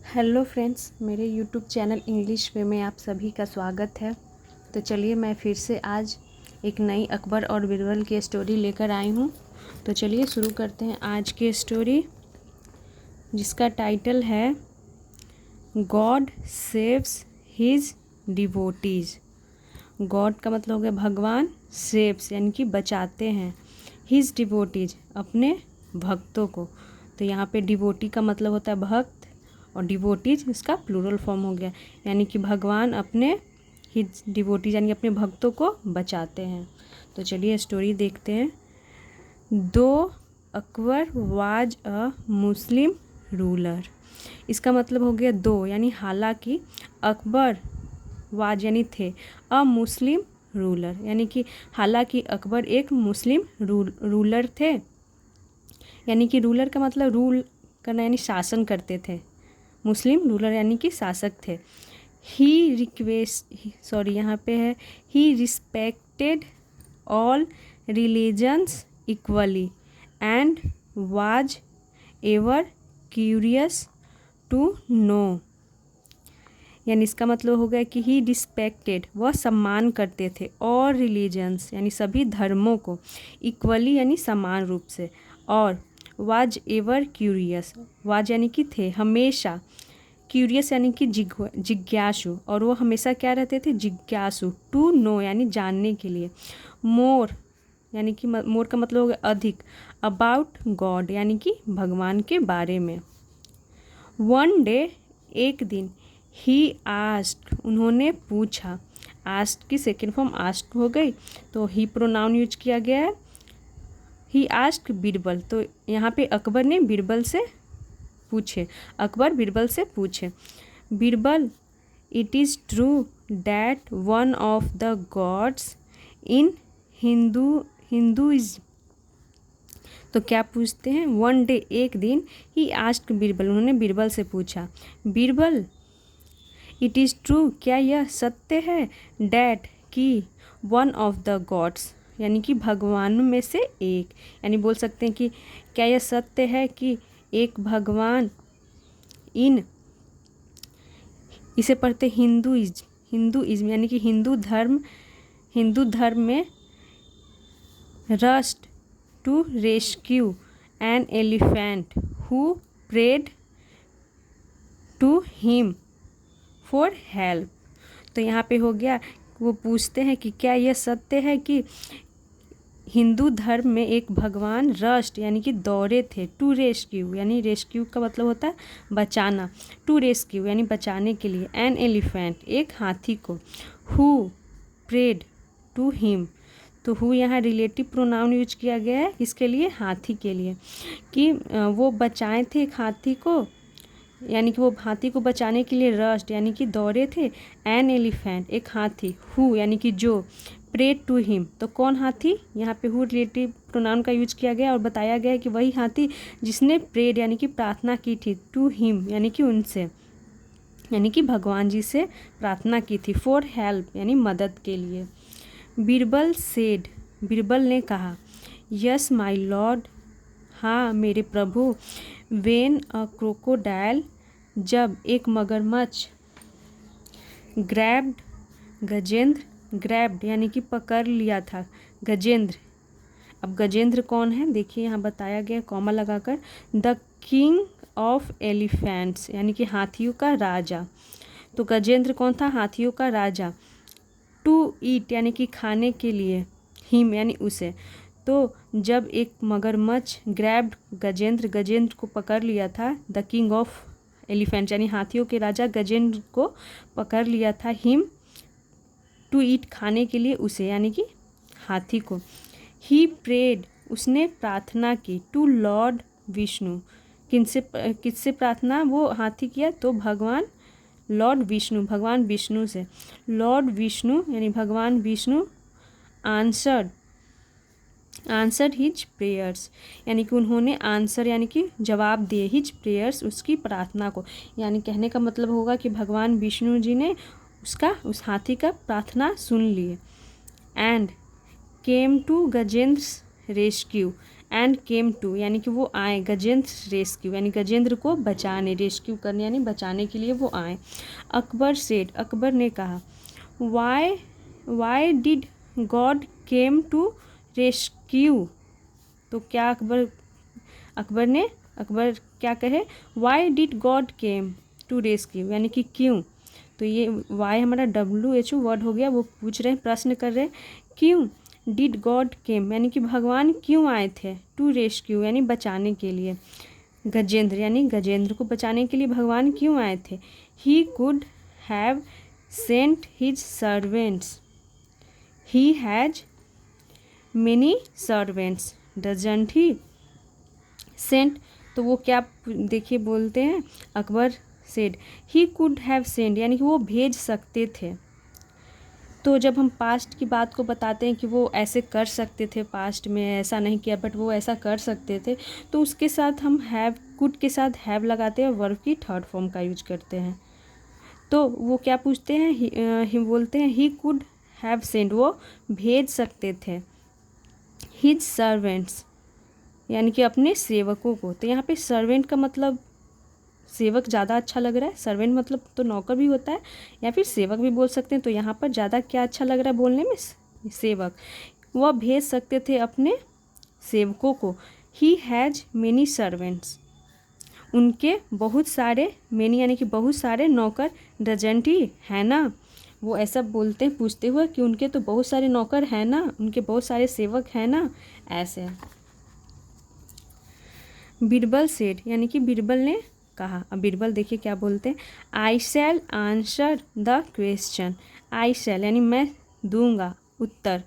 Hello friends, मेरे YouTube channel English में आप सभी का स्वागत है। तो चलिए मैं फिर से आज एक नई अकबर और बीरबल की स्टोरी लेकर आई हूँ। तो चलिए शुरू करते हैं आज की स्टोरी, जिसका टाइटल है God saves his devotees. God का मतलब हो गया भगवान, सेव्स यानी कि बचाते हैं, हिज डिवोटीज़ अपने भक्तों को। तो यहाँ पे डिवोटी का मतलब होता है भक्त और डिवोटीज इसका प्लूरल फॉर्म हो गया, यानी कि भगवान अपने हिज डिवोटीज यानी अपने भक्तों को बचाते हैं। तो चलिए स्टोरी देखते हैं। दो Akbar was a Muslim ruler. इसका मतलब हो गया दो यानी हालांकि, अकबर वाज यानी थे, अ मुस्लिम रूलर यानी कि हालांकि अकबर एक मुस्लिम रूलर थे। यानी कि रूलर का मतलब रूल करना यानी शासन करते थे, मुस्लिम रूलर यानी कि शासक थे। यहाँ पे है he respected all religions equally and was ever curious to know. यानी इसका मतलब हो गया कि ही रिस्पेक्टेड, वह सम्मान करते थे, और रिलीजन्स यानी सभी धर्मों को, इक्वली यानी समान रूप से, और वाज एवर क्यूरियस, वाज यानी कि थे हमेशा, क्यूरियस यानी कि जिज्ञासु, और वो हमेशा क्या रहते थे, जिज्ञासु, टू नो यानी जानने के लिए, मोर यानी कि मोर का मतलब हो गया अधिक, अबाउट गॉड यानी कि भगवान के बारे में। वन डे एक दिन, ही आस्क्ड उन्होंने पूछा, आस्क्ड की सेकेंड फॉर्म आस्क्ड हो गई तो ही प्रोनाउन यूज किया गया है। ही आस्क्ड बीरबल, तो यहाँ पे अकबर ने बीरबल से पूछे, अकबर बीरबल से पूछे, Birbal it is true that one of the gods in Hinduism. तो क्या पूछते हैं, वन डे एक दिन, ही आस्क्ड बीरबल उन्होंने बीरबल से पूछा, बीरबल इट इज़ ट्रू क्या यह सत्य है, डैट कि वन ऑफ द गॉड्स यानी कि भगवानों में से एक, यानी बोल सकते हैं कि क्या यह सत्य है कि एक भगवान इन, इसे पढ़ते हिंदुइज्म यानी कि हिंदू धर्म में, rushed to rescue an elephant who prayed to him for help. तो यहाँ पे हो गया, वो पूछते हैं कि क्या यह सत्य है कि हिंदू धर्म में एक भगवान रस्ट यानी कि दौड़े थे, टू रेस्क्यू यानी रेस्क्यू का मतलब होता है बचाना, टू रेस्क्यू यानी बचाने के लिए, एन एलिफेंट एक हाथी को, हु प्रेड टू हिम, तो हु यहाँ रिलेटिव प्रोनाउन यूज किया गया है इसके लिए, हाथी के लिए, कि वो बचाए थे एक हाथी को, यानी कि वो हाथी को बचाने के लिए रस्ट यानी कि दौड़े थे, एन एलिफेंट एक हाथी, हु यानी कि जो, प्रेड टू हिम तो कौन हाथी, यहाँ पे हु रिलेटिव प्रोनाउन का यूज किया गया और बताया गया है कि वही हाथी जिसने प्रेड यानी कि प्रार्थना की थी, टू हिम यानी कि उनसे, यानी कि भगवान जी से प्रार्थना की थी, फॉर हेल्प यानी मदद के लिए। बीरबल सेड बीरबल ने कहा, यस माय लॉर्ड हाँ मेरे प्रभु, वेन अ क्रोकोडाइल जब एक मगरमच्छ, ग्रैब्ड गजेंद्र, ग्रैब्ड यानी कि पकड़ लिया था गजेंद्र। अब गजेंद्र कौन है देखिए यहाँ बताया गया कॉमा लगाकर, द किंग ऑफ एलिफेंट्स यानी कि हाथियों का राजा। तो गजेंद्र कौन था, हाथियों का राजा। टू ईट यानी कि खाने के लिए, हिम यानी उसे। तो जब एक मगरमच्छ ग्रैब्ड गजेंद्र को पकड़ लिया था, द किंग ऑफ एलिफेंट यानी हाथियों के राजा गजेंद्र को पकड़ लिया था, हिम टू ईट खाने के लिए उसे यानी कि हाथी को। ही प्रेड उसने प्रार्थना की, टू लॉर्ड विष्णु किससे प्रार्थना वो हाथी किया, तो भगवान लॉर्ड विष्णु, भगवान विष्णु से। लॉर्ड विष्णु यानी भगवान विष्णु आंसर्ड हिज प्रेयर्स यानी कि उन्होंने आंसर यानी कि जवाब दिए, हिज प्रेयर्स उसकी प्रार्थना को, यानी कहने का मतलब होगा कि भगवान विष्णु जी ने उस हाथी का प्रार्थना सुन लिए। And came to Gajendra rescue and came to यानी कि वो आए गजेंद्र रेस्क्यू यानी गजेंद्र को बचाने, रेस्क्यू करने यानी बचाने के लिए वो आए। अकबर सेड अकबर ने कहा why did God came to rescue. तो क्या अकबर क्या कहे, why did God came to rescue यानी कि क्यों। तो ये वाई हमारा WHO वर्ड हो गया, वो पूछ रहे हैं, प्रश्न कर रहे हैं क्यों। डिड गॉड केम यानी कि भगवान क्यों आए थे, टू रेस्क्यू यानी बचाने के लिए, गजेंद्र यानी गजेंद्र को बचाने के लिए भगवान क्यों आए थे। He could have sent his servants, he has many servants doesn't he. Sent तो वो क्या देखिए बोलते हैं, Akbar said he could have sent यानी कि वो भेज सकते थे। तो जब हम पास्ट की बात को बताते हैं कि वो ऐसे कर सकते थे, पास्ट में ऐसा नहीं किया बट वो ऐसा कर सकते थे, तो उसके साथ हम हैव, कुड के साथ हैव लगाते हैं, वर्ब की थर्ड फॉर्म का यूज करते हैं। तो वो क्या पूछते हैं, ही बोलते हैं ही कुड हैव सेंट वो भेज सकते थे, हिज सर्वेंट्स यानी कि अपने सेवकों को। तो यहाँ पे सर्वेंट का मतलब सेवक ज़्यादा अच्छा लग रहा है, सर्वेंट मतलब तो नौकर भी होता है या फिर सेवक भी बोल सकते हैं। तो यहाँ पर ज़्यादा क्या अच्छा लग रहा है बोलने में, सेवक। वह भेज सकते थे अपने सेवकों को। ही हैज़ मेनी सर्वेंट्स उनके बहुत सारे, मेनी यानी कि बहुत सारे नौकर, डजंट ही है ना। वो ऐसा बोलते हैं पूछते हुए कि उनके तो बहुत सारे नौकर हैं ना, उनके बहुत सारे सेवक हैं ना, ऐसे। बीरबल सेड यानी कि बीरबल ने कहा। अब बीरबल देखिए क्या बोलते हैं, आई शैल आंसर द क्वेश्चन। आई शैल यानी मैं दूंगा उत्तर।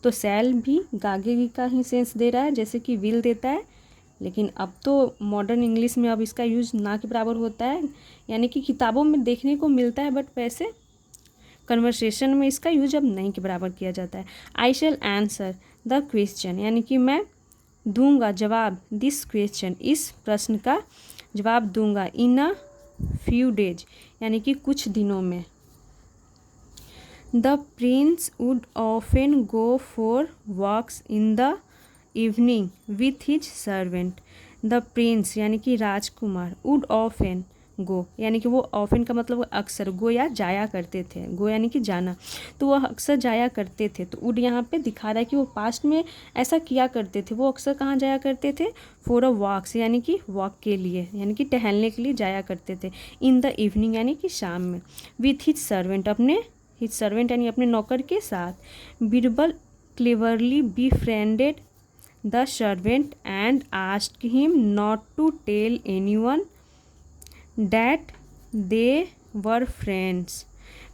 तो शैल भी गागे का ही सेंस दे रहा है जैसे कि विल देता है, लेकिन अब तो मॉडर्न इंग्लिश में अब इसका यूज़ ना के बराबर होता है, यानी कि किताबों में देखने को मिलता है बट वैसे कन्वर्सेशन में इसका यूज अब नहीं के बराबर किया जाता है। आई शैल आंसर द क्वेश्चन यानी कि मैं दूंगा जवाब, दिस क्वेश्चन इस प्रश्न का जवाब दूंगा, इन अ फ्यू डेज यानी कि कुछ दिनों में। The prince would often go for walks in the evening with his servant. The prince यानी कि राजकुमार, वुड ऑफन गो यानी कि वो ऑफन का मतलब अक्सर, गो या जाया करते थे, गो यानी कि जाना, तो वह अक्सर जाया करते थे। तो वुड यहाँ पे दिखा रहा है कि वो पास्ट में ऐसा किया करते थे, वो अक्सर कहाँ जाया करते थे, फॉर अ वॉक्स यानी कि वॉक के लिए यानी कि टहलने के लिए जाया करते थे, इन द इवनिंग यानी कि शाम में, विथ हिज सर्वेंट अपने, हिज सर्वेंट यानी अपने नौकर के साथ। Birbal cleverly befriended the servant and asked him not to tell anyone that they were friends।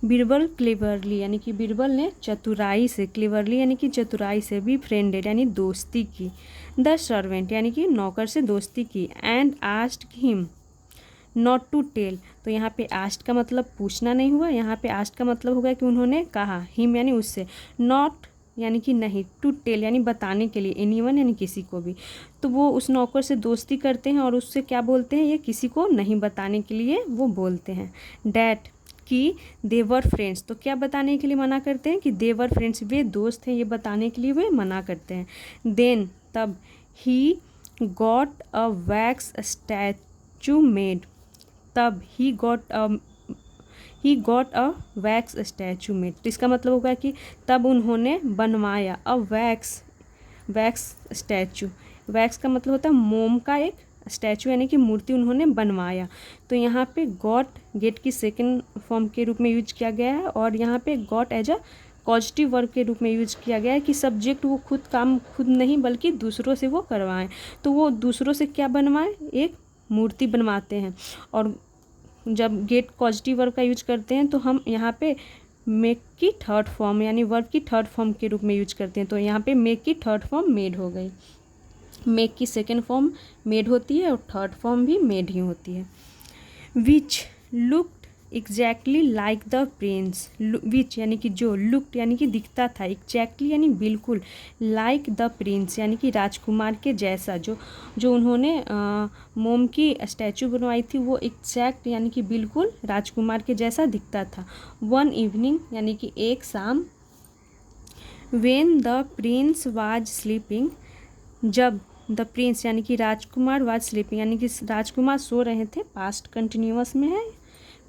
Birbal cleverly यानी कि बीरबल ने चतुराई से, क्लेवरली यानी कि चतुराई से, befriended यानी दोस्ती की, द सर्वेंट यानी कि नौकर से दोस्ती की, and asked him not to tell. तो यहाँ पे आस्ट का मतलब पूछना नहीं हुआ, यहाँ पे आस्ट का मतलब होगा कि उन्होंने कहा, हिम यानी उससे, नॉट यानी कि नहीं, टू टेल यानी बताने के लिए, एनीवन यानी किसी को भी। तो वो उस नौकर से दोस्ती करते हैं और उससे क्या बोलते हैं, ये किसी को नहीं बताने के लिए वो बोलते हैं, डैट कि दे वर फ्रेंड्स। तो क्या बताने के लिए मना करते हैं कि दे वर फ्रेंड्स, वे दोस्त हैं, ये बताने के लिए वे मना करते हैं। देन तब he got a wax statue made, तब he got a wax statue made. तो इसका मतलब होगा कि तब उन्होंने बनवाया अ वैक्स स्टैचू। वैक्स का मतलब होता है मोम का एक स्टैचू यानी कि मूर्ति उन्होंने बनवाया। तो यहाँ पे गॉट गेट की सेकंड फॉर्म के रूप में यूज किया गया है, और यहाँ पे got as a positive verb के रूप में यूज किया गया है कि सब्जेक्ट वो खुद काम खुद नहीं बल्कि दूसरों से वो करवाएं। तो वो दूसरों से क्या बनवाएं, एक मूर्ति बनवाते हैं। और जब गेट पॉजिटिव वर्ब का यूज करते हैं तो हम यहाँ पे मेक की थर्ड फॉर्म यानी वर्ब की थर्ड फॉर्म के रूप में यूज करते हैं। तो यहाँ पे मेक की थर्ड फॉर्म मेड हो गई, मेक की सेकेंड फॉर्म मेड होती है और थर्ड फॉर्म भी मेड ही होती है। Which looked exactly like the prince, which यानी कि जो, लुक्ड यानी कि दिखता था, एग्जैक्टली यानी बिल्कुल, लाइक द प्रिंस यानी कि राजकुमार के जैसा, जो उन्होंने मोम की स्टैचू बनवाई थी वो एग्जैक्ट यानी कि बिल्कुल राजकुमार के जैसा दिखता था। वन इवनिंग यानी कि एक शाम, when the Prince was sleeping, जब द प्रिंस यानी कि राजकुमार वाज स्लीपिंग यानी कि राजकुमार सो रहे थे, पास्ट कंटिन्यूअस में है।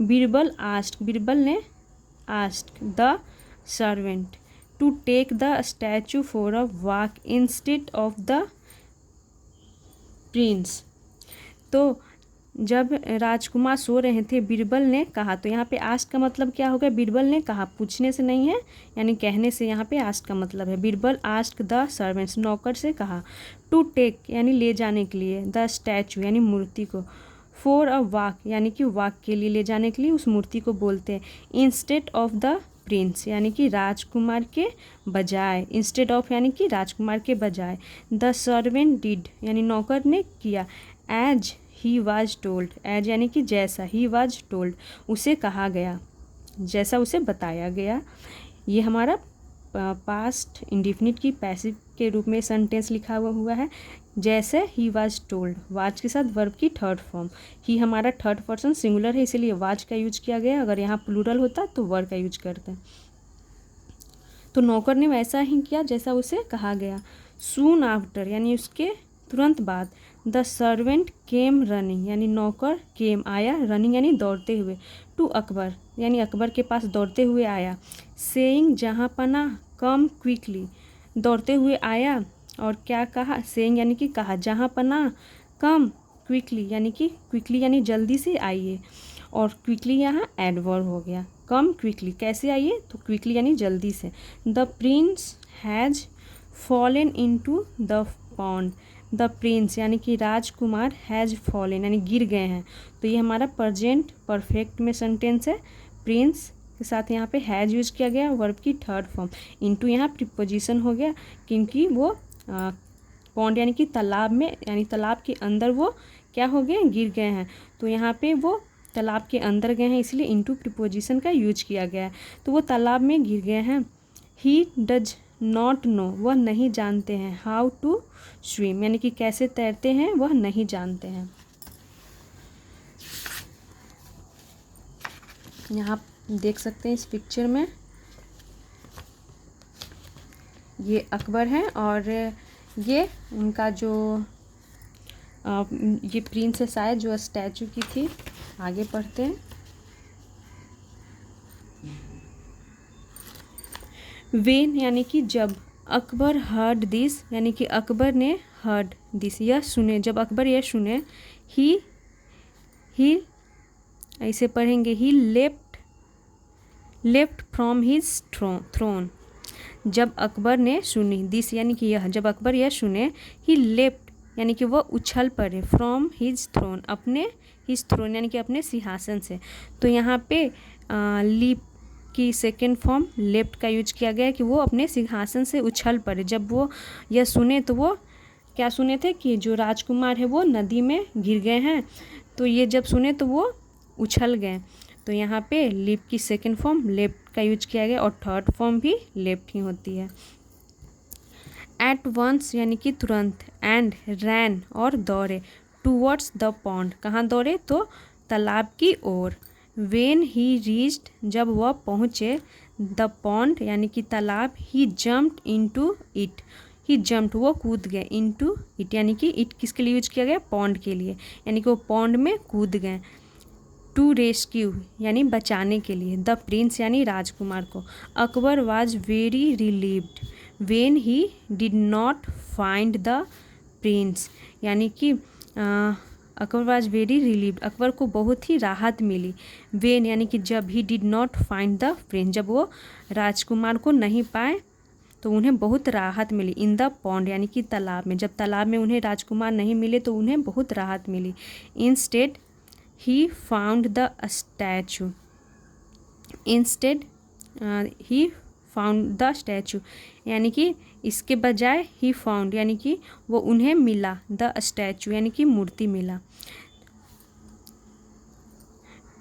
बीरबल आस्क्ड, बीरबल ने asked the servant to take the statue for a walk instead of the prince. तो जब राजकुमार सो रहे थे बीरबल ने कहा, तो यहाँ पे आस्क का मतलब क्या हो गया, बीरबल ने कहा, पूछने से नहीं है यानी कहने से यहाँ पे आस्क का मतलब है। बीरबल आस्क द सर्वेंट्स, नौकर से कहा, टू टेक यानी ले जाने के लिए, द स्टैचू यानी मूर्ति को, फॉर अ वॉक यानी कि वॉक के लिए ले जाने के लिए उस मूर्ति को बोलते हैं, इंस्टेड ऑफ द प्रिंस यानी कि राजकुमार के बजाय, इंस्टेड ऑफ यानी कि राजकुमार के बजाय। द सर्वेंट डिड यानी नौकर ने किया, as he was told, as यानी कि जैसा, ही वाज टोल्ड उसे कहा गया, जैसा उसे बताया गया। ये हमारा पास्ट इंडिफिनिट की पैसिव के रूप में सेंटेंस लिखा हुआ है। जैसे ही वाज टोल्ड, वाज के साथ वर्ब की थर्ड फॉर्म, ही हमारा थर्ड पर्सन सिंगुलर है इसीलिए वाज का यूज किया गया, अगर यहाँ प्लूरल होता तो वर का यूज करते हैं। तो नौकर ने वैसा ही किया जैसा उसे कहा गया। सून आफ्टर यानी उसके तुरंत बाद, द सर्वेंट केम रनिंग यानी नौकर केम आया, रनिंग यानी दौड़ते हुए, टू अकबर यानी अकबर के पास दौड़ते हुए आया, सेइंग जहाँ पना कम क्विकली दौड़ते हुए आया और क्या कहा, सेइंग यानी कि कहा, जहाँ पना कम क्विकली यानी कि क्विकली यानी जल्दी से आइए, और क्विकली यहाँ एडवर्ब हो गया। कम क्विकली कैसे आइए, तो क्विकली यानी जल्दी से। The Prince has fallen into the pond, the prince यानी कि राजकुमार हैज़ फॉलन यानी गिर गए हैं, तो ये हमारा प्रेजेंट परफेक्ट में सेंटेंस है। प्रिंस के साथ यहाँ पे हैज़ यूज किया गया, वर्ब की थर्ड फॉर्म, इनटू यहाँ प्रीपोजिशन हो गया क्योंकि वो पॉन्ड यानी कि तालाब में यानी तालाब के अंदर वो क्या हो गए, गिर गए हैं, तो यहाँ पे वो तालाब के अंदर गए हैं इसलिए इनटू प्रीपोजिशन का यूज किया गया है, तो वो तालाब में गिर गए हैं। ही डज नॉट नो वह नहीं जानते हैं, हाउ टू स्विम यानी कि कैसे तैरते हैं वह नहीं जानते हैं। यहाँ देख सकते हैं इस पिक्चर में ये अकबर हैं और ये उनका जो ये प्रिंसेस है जो स्टैचू की थी। आगे पढ़ते हैं। वेन यानी कि जब, अकबर हर्ड दिस यानी कि अकबर ने हर्ड दिस यह सुने, जब अकबर यह सुने, ही ऐसे पढ़ेंगे, ही लेफ्ट फ्रॉम हिज थ्रोन, जब अकबर ने सुनी, दिस यानी कि यह, जब अकबर यह सुने, ही लेफ्ट यानी कि वह उछल पड़े, फ्रॉम हिज थ्रोन अपने, हिज थ्रोन यानी कि अपने सिंहासन से, तो यहाँ पे लीप की सेकेंड फॉर्म लेफ्ट का यूज किया गया है कि वो अपने सिंहासन से उछल पड़े। जब वो यह सुने तो वो क्या सुने थे कि जो राजकुमार है वो नदी में गिर गए हैं, तो ये जब सुने तो वो उछल गए, तो यहाँ पे लीप की सेकेंड फॉर्म लेफ्ट का यूज किया गया और थर्ड फॉर्म भी लेफ्ट ही होती है। एट वंस यानी कि तुरंत, एंड रैन और दौड़े, टूवर्ड्स द पॉन्ड कहाँ दौड़े, तो तालाब की ओर। वेन ही रीच्ड जब वह पहुँचे, द पॉन्ड यानी कि तालाब, he jumped into it, he jumped वो कूद गए, इनटू इट यानी कि इट किसके लिए यूज किया गया, पॉन्ड के लिए, यानी कि वो पॉन्ड में कूद गए। टू रेस्क्यू यानी बचाने के लिए, द प्रिंस यानी राजकुमार को। Akbar was very relieved when he did not find the prince यानी कि Akbar was very relieved Akbar को बहुत ही राहत मिली। वेन यानी कि जब, he did not find the Prince जब वो राजकुमार को नहीं पाए तो उन्हें बहुत राहत मिली। इन द पॉन्ड यानी कि तालाब में, जब तालाब में उन्हें राजकुमार नहीं मिले तो उन्हें बहुत राहत मिली। Instead he found the statue, instead he found the statue यानी कि इसके बजाय ही फाउंड यानी कि वो उन्हें मिला, द स्टैचू यानी कि मूर्ति मिला।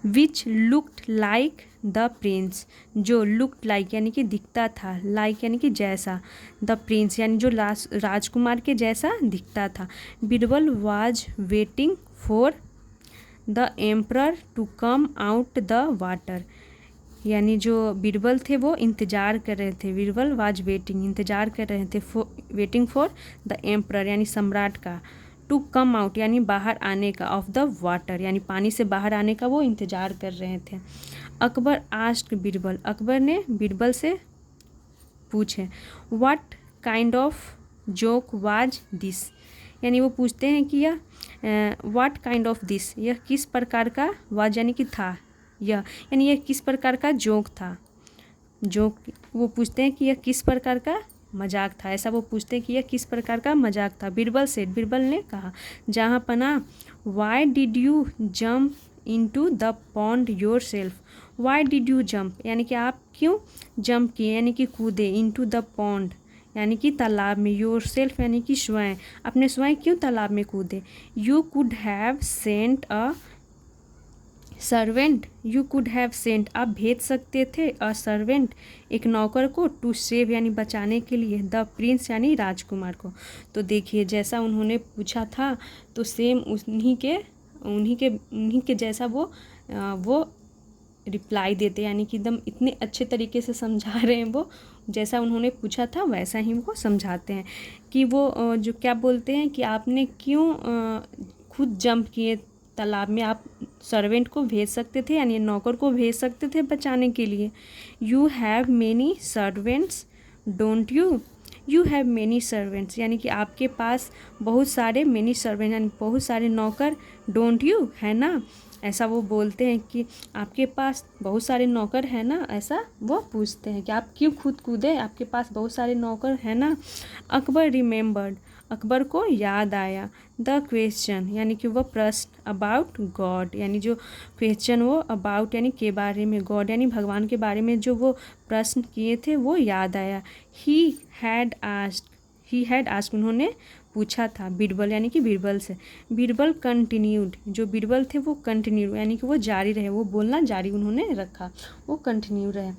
विच लुक्ड लाइक द प्रिंस जो लुक्ड लाइक यानी कि दिखता था, लाइक यानी कि जैसा, द प्रिंस यानी जो राजकुमार के जैसा दिखता था। Birbal was waiting for the emperor to come out the water यानी जो बीरबल थे वो इंतज़ार कर रहे थे, बीरबल वाज वेटिंग, इंतज़ार कर रहे थे, वेटिंग फॉर द एम्परर यानी सम्राट का, टू कम आउट यानी बाहर आने का, ऑफ द वाटर यानी पानी से बाहर आने का वो इंतज़ार कर रहे थे। अकबर आस्क्ड बीरबल, अकबर ने बीरबल से पूछे, what kind of joke was this, यानी वो पूछते हैं कि यह व्हाट काइंड ऑफ दिस, यह किस प्रकार का, वाज यानी कि था, यह यानी यह किस प्रकार का जोक था, जोक वो पूछते हैं कि यह किस प्रकार का मजाक था, ऐसा वो पूछते हैं कि यह किस प्रकार का मजाक था। बीरबल सेड, बीरबल ने कहा, जहाँ पना, why did you jump into the pond your self, why did you jump यानी कि आप क्यों जंप किए यानी कि कूदे, इनटू द पॉन्ड यानी कि तालाब में, योर सेल्फ यानी कि स्वयं, अपने स्वयं क्यों तालाब में कूदे। You could have sent a servant, you could have Saint आप भेज सकते थे, अ सर्वेंट एक नौकर को, टू सेव यानी बचाने के लिए, द प्रिंस यानी राजकुमार को। तो देखिए जैसा उन्होंने पूछा था तो सेम उन्हीं के जैसा वो रिप्लाई देते, यानी कि एकदम इतने अच्छे तरीके से समझा रहे हैं वो, जैसा उन्होंने पूछा था वैसा ही वो समझाते हैं कि वो जो क्या बोलते हैं कि आपने क्यों खुद जंप किए तालाब में, आप सर्वेंट को भेज सकते थे यानी नौकर को भेज सकते थे बचाने के लिए। You have many servants don't you, you have many servants यानी कि आपके पास बहुत सारे, मेनी सर्वेंट यानी बहुत सारे नौकर, डोंट यू है ना, ऐसा वो बोलते हैं कि आपके पास बहुत सारे नौकर हैं ना, ऐसा वो पूछते हैं कि आप क्यों खुद कूदे, आपके पास बहुत सारे नौकर हैं ना। अकबर रिमेंबर्ड, अकबर को याद आया, द क्वेश्चन यानी कि वह प्रश्न, अबाउट गॉड यानी जो क्वेश्चन वो अबाउट यानी के बारे में, गॉड यानी भगवान के बारे में जो वो प्रश्न किए थे वो याद आया। ही हैड आस्क्ड उन्होंने पूछा था, बीरबल यानी कि बीरबल से। बीरबल कंटिन्यूड, जो बीरबल थे वो कंटिन्यू यानी कि वो जारी रहे, वो बोलना जारी उन्होंने रखा, वो कंटिन्यू रहे।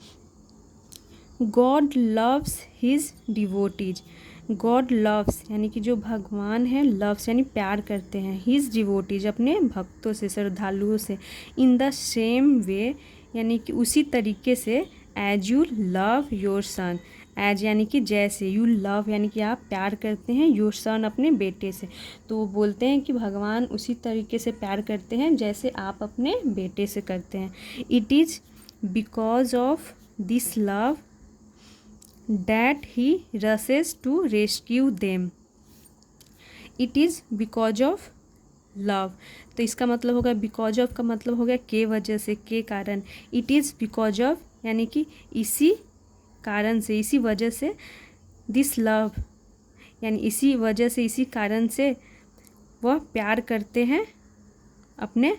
God loves his devotees, God loves यानी कि जो भगवान है, लव्स यानी प्यार करते हैं, हिज डिवोटीज अपने भक्तों से, श्रद्धालुओं से, इन द सेम वे यानी कि उसी तरीके से, as you love your son, as यानी कि जैसे, यू लव यानी कि आप प्यार करते हैं, योर सन अपने बेटे से। तो वो बोलते हैं कि भगवान उसी तरीके से प्यार करते हैं जैसे आप अपने बेटे से करते हैं। It is because of this love that he rushes to rescue them, it is because of love, तो इसका मतलब होगा, बिकॉज ऑफ का मतलब हो गया के वजह से, के कारण, इट इज़ बिकॉज ऑफ यानी कि इसी कारण से, इसी वजह से, दिस लव यानी इसी वजह से, इसी कारण से वह प्यार करते हैं अपने,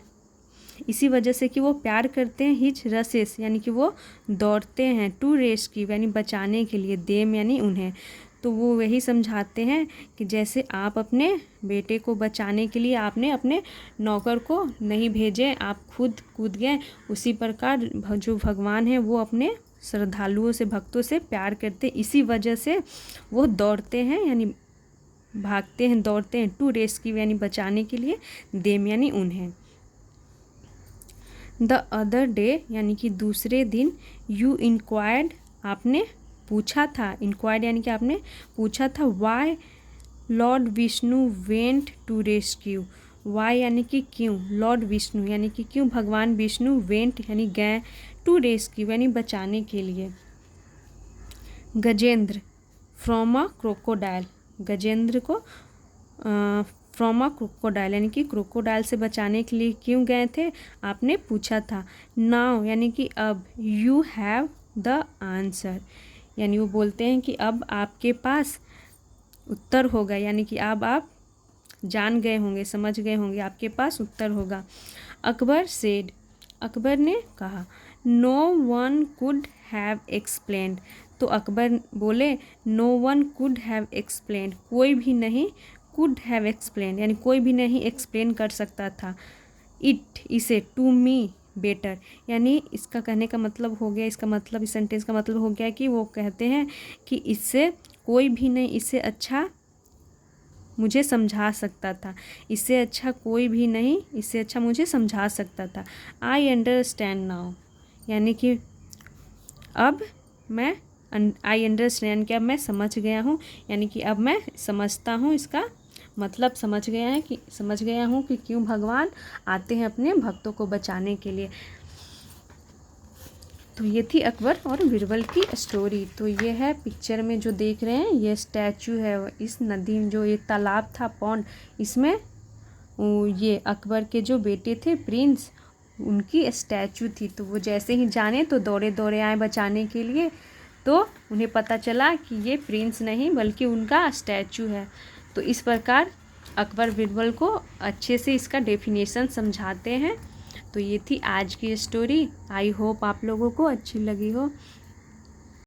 इसी वजह से कि वो प्यार करते हैं, हिज रसेस यानी कि वो दौड़ते हैं, टू रेस्क्यू यानी बचाने के लिए, देम यानी उन्हें। तो वो वही समझाते हैं कि जैसे आप अपने बेटे को बचाने के लिए आपने अपने नौकर को नहीं भेजे, आप खुद कूद गए, उसी प्रकार जो भगवान है वो अपने श्रद्धालुओं से, भक्तों से प्यार करते, इसी वजह से वो दौड़ते हैं यानी भागते हैं, दौड़ते हैं, टू रेस्क्यू यानी बचाने के लिए, देम यानी उन्हें। द अदर डे यानी कि दूसरे दिन, यू इंक्वायर्ड आपने पूछा था, इंक्वायर्ड यानी कि आपने पूछा था, why Lord Vishnu went to rescue, why यानी कि क्यों, लॉर्ड विष्णु यानी कि क्यों भगवान विष्णु, वेंट यानी गए, टू रेस्क्यू यानी बचाने के लिए। Gajendra from a crocodile, Gajendra को फ्रॉम अ क्रोकोडाइल यानी कि क्रोकोडाइल से बचाने के लिए क्यों गए थे, आपने पूछा था। नाउ यानी कि अब, यू हैव द आंसर यानी वो बोलते हैं कि अब आपके पास उत्तर होगा, यानी कि अब आप जान गए होंगे, समझ गए होंगे, आपके पास उत्तर होगा। अकबर सेड, अकबर ने कहा, no one could have explained, तो अकबर बोले, no one could have explained, कोई भी नहीं, कुड हैव एक्सप्लेन यानी कोई भी नहीं एक्सप्लेन कर सकता था, इट इसे, टू मी बेटर यानी इसका कहने का मतलब हो गया, इसका मतलब, इस सेंटेंस का मतलब हो गया कि वो कहते हैं कि इससे कोई भी नहीं, इससे अच्छा मुझे समझा सकता था, इससे अच्छा कोई भी नहीं, इससे अच्छा मुझे समझा सकता था। आई अंडरस्टैंड नाउ यानी कि अब मैं आई अंडरस्टैंड कि अब मैं समझ गया हूँ, यानी कि अब मैं समझता हूँ, इसका मतलब समझ गया हूँ कि क्यों भगवान आते हैं अपने भक्तों को बचाने के लिए। तो ये थी अकबर और बीरबल की स्टोरी। तो ये है पिक्चर में जो देख रहे हैं, ये स्टैचू है इस नदी में, जो ये तालाब था पॉन्ड, इसमें ये अकबर के जो बेटे थे प्रिंस, उनकी स्टैचू थी। तो वो जैसे ही जाने तो दौड़े दौड़े आए बचाने के लिए। तो उन्हें पता चला कि ये प्रिंस नहीं बल्कि उनका स्टैचू है। तो इस प्रकार अकबर बीरबल को अच्छे से इसका डेफिनेशन समझाते हैं। तो ये थी आज की स्टोरी। आई होप आप लोगों को अच्छी लगी हो।